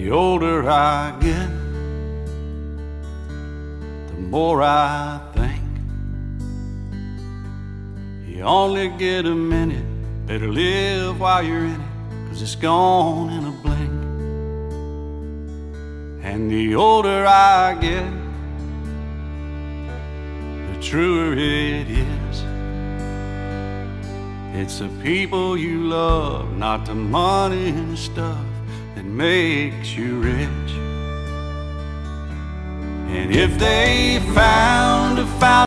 the older I get, the more I think you only get a minute. Better live while you're in it, 'cause it's gone in a blink. And the older I get, the truer it is. It's the people you love, not the money and the stuff that makes you rich. And if they found a fountain